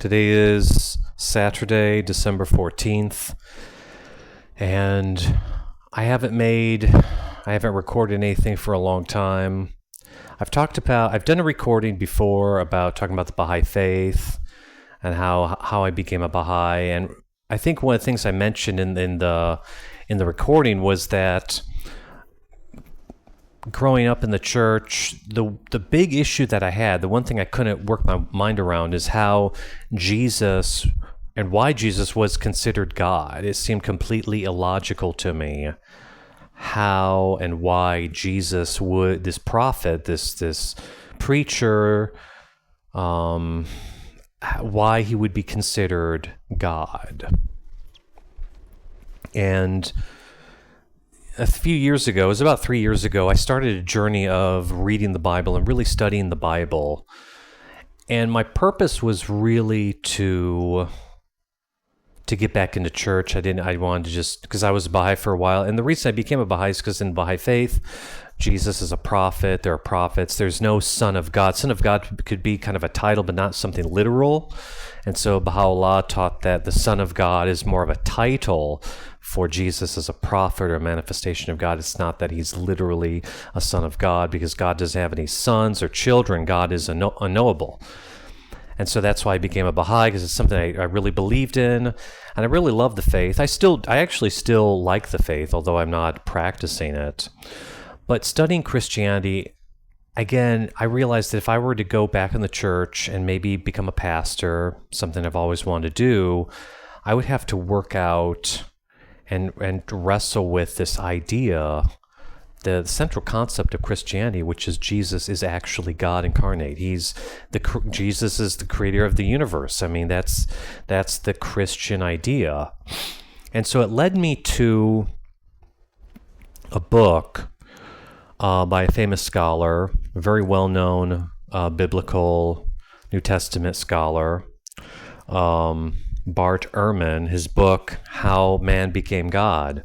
Today is Saturday, December 14th, and I haven't recorded anything for a long time. I've done a recording before about talking about the Baha'i faith and how I became a Baha'i, and I think one of the things I mentioned in the recording was that growing up in the church, the big issue that I had, the one thing I couldn't work my mind around, is how Jesus and why Jesus was considered God. It seemed completely illogical to me how and why Jesus would, this prophet, this preacher, why he would be considered God. And a few years ago, it was about 3 years ago, I started a journey of reading the Bible and really studying the Bible. And my purpose was really to get back into church. I wanted to just, because I was a Baha'i for a while. And the reason I became a Baha'i is because in Baha'i faith, Jesus is a prophet, there are prophets, there's no Son of God. Son of God could be kind of a title, but not something literal. And so Baha'u'llah taught that the Son of God is more of a title for Jesus as a prophet or a manifestation of God. It's not that he's literally a son of God, because God doesn't have any sons or children. God is unknowable. And so that's why I became a Baha'i, because it's something I really believed in, and I really love the faith. I actually still like the faith, although I'm not practicing it. But studying Christianity, again, I realized that if I were to go back in the church and maybe become a pastor, something I've always wanted to do, I would have to work out and wrestle with this idea, the central concept of Christianity, which is Jesus is actually God incarnate. Jesus is the creator of the universe. I mean, that's the Christian idea. And so it led me to a book by a famous scholar, a very well-known biblical New Testament scholar, Bart Ehrman, his book, How Man Became God.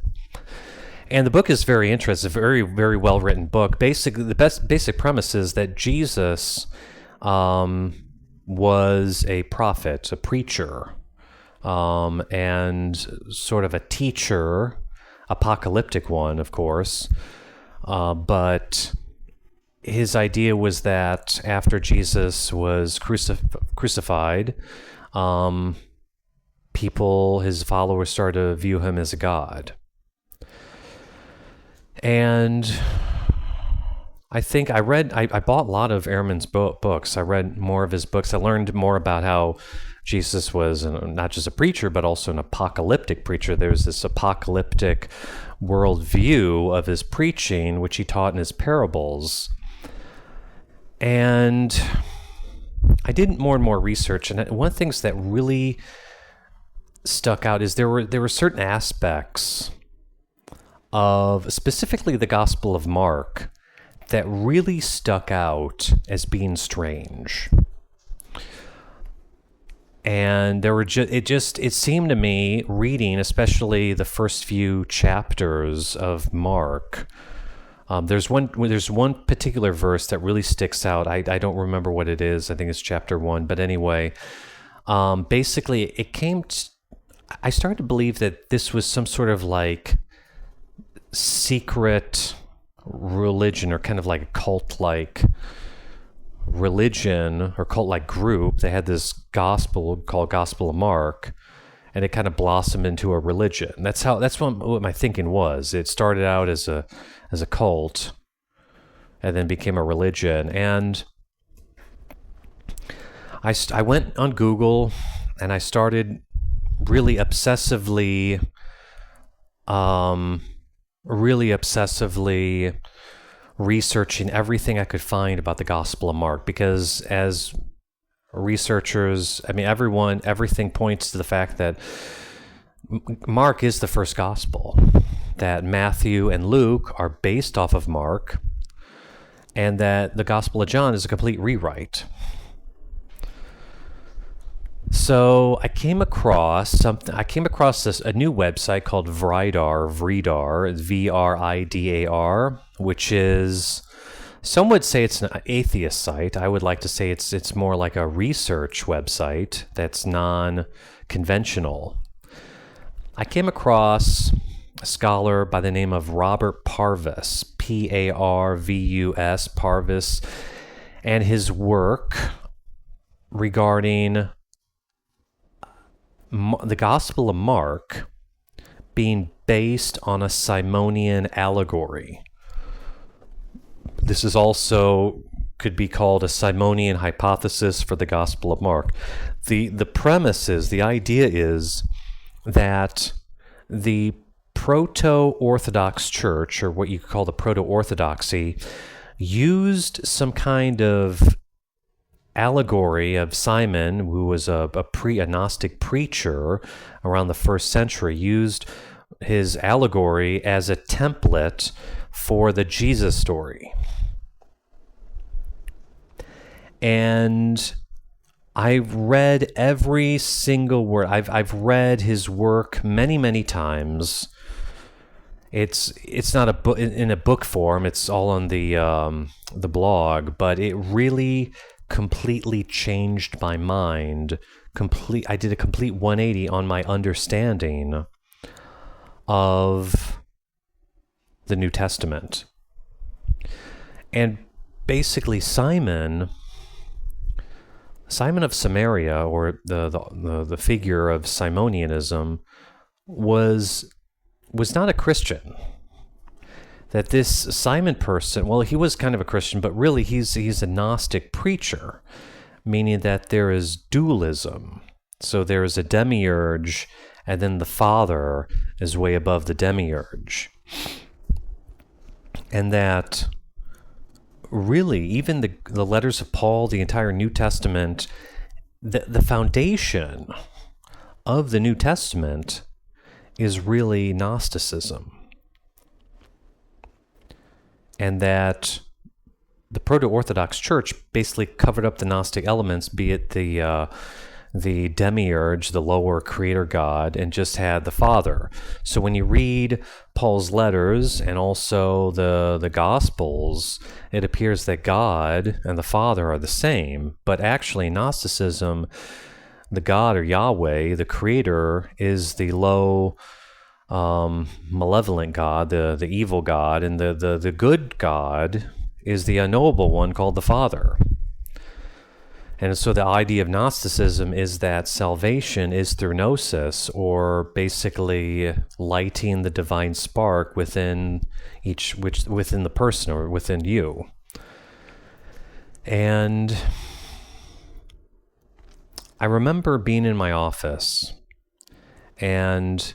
And the book is very interesting, a very, very well-written book. Basically, the basic premise is that Jesus was a prophet, a preacher, and sort of a teacher, apocalyptic one, of course. But his idea was that after Jesus was crucified, his followers started to view him as a god. And I think I bought a lot of Ehrman's books. I read more of his books. I learned more about how Jesus was not just a preacher, but also an apocalyptic preacher. There's this apocalyptic worldview of his preaching, which he taught in his parables. And I did more and more research, and one of the things that really stuck out is there were certain aspects of specifically the Gospel of Mark that really stuck out as being strange. And it seemed to me, reading especially the first few chapters of Mark, there's one particular verse that really sticks out. I don't remember what it is. I think it's chapter 1. But anyway, basically I started to believe that this was some sort of like secret religion, or kind of like a cult-like religion or cult-like group. They had this gospel called Gospel of Mark, and it kind of blossomed into a religion. That's what my thinking was. It started out as a cult, and then became a religion. And I went on Google, and I started really obsessively researching everything I could find about the Gospel of Mark, because as researchers, I mean, everything points to the fact that Mark is the first gospel, that Matthew and Luke are based off of Mark, and that the Gospel of John is a complete rewrite. So I came across a new website called Vridar, VRIDAR, which is Some would say it's an atheist site. I would like to say it's more like a research website that's non-conventional. I came across a scholar by the name of Robert Parvus, Parvus, Parvus, and his work regarding the Gospel of Mark being based on a Simonian allegory. This is also could be called a Simonian hypothesis for the Gospel of Mark. The premise is, the idea is that the proto-Orthodox Church, or what you could call the proto-Orthodoxy, used some kind of allegory of Simon, who was a Gnostic preacher around the 1st century, used his allegory as a template for the Jesus story. And I've read every single word. I've read his work many, many times. It's not a book in a book form. It's all on the blog, but it really completely changed my mind. I did a complete 180 on my understanding of the New Testament. And basically Simon of Samaria, or the figure of Simonianism, was not a Christian. That this Simon person, well, he was kind of a Christian, but really he's a Gnostic preacher, meaning that there is dualism. So there is a demiurge, and then the Father is way above the demiurge. And that really, even the letters of Paul, the entire New Testament, the foundation of the New Testament is really Gnosticism. And that the Proto-Orthodox Church basically covered up the Gnostic elements, be it the demiurge, the lower creator God, and just had the Father. So when you read Paul's letters and also the Gospels, it appears that God and the Father are the same, but actually Gnosticism, the God, or Yahweh, the creator, is the low, malevolent God, the evil God, and the good God is the unknowable one called the Father. And so the idea of Gnosticism is that salvation is through gnosis, or basically lighting the divine spark within within the person, or within you. And I remember being in my office, and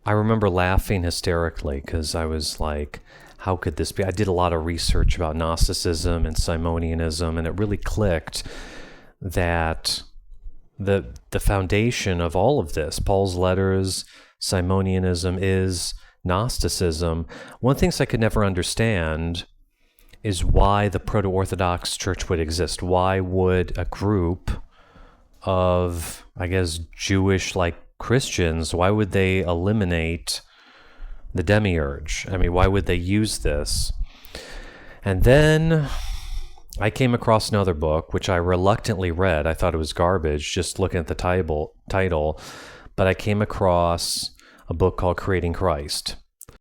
I remember laughing hysterically because I was like, how could this be? I did a lot of research about Gnosticism and Simonianism, and it really clicked that the foundation of all of this, Paul's letters, Simonianism, is Gnosticism. One of the things I could never understand is why the Proto-Orthodox Church would exist. Why would a group of, I guess, Jewish-like Christians, why would they eliminate the demiurge? I mean, why would they use this? And then I came across another book, which I reluctantly read. I thought it was garbage, just looking at the title. But I came across a book called Creating Christ.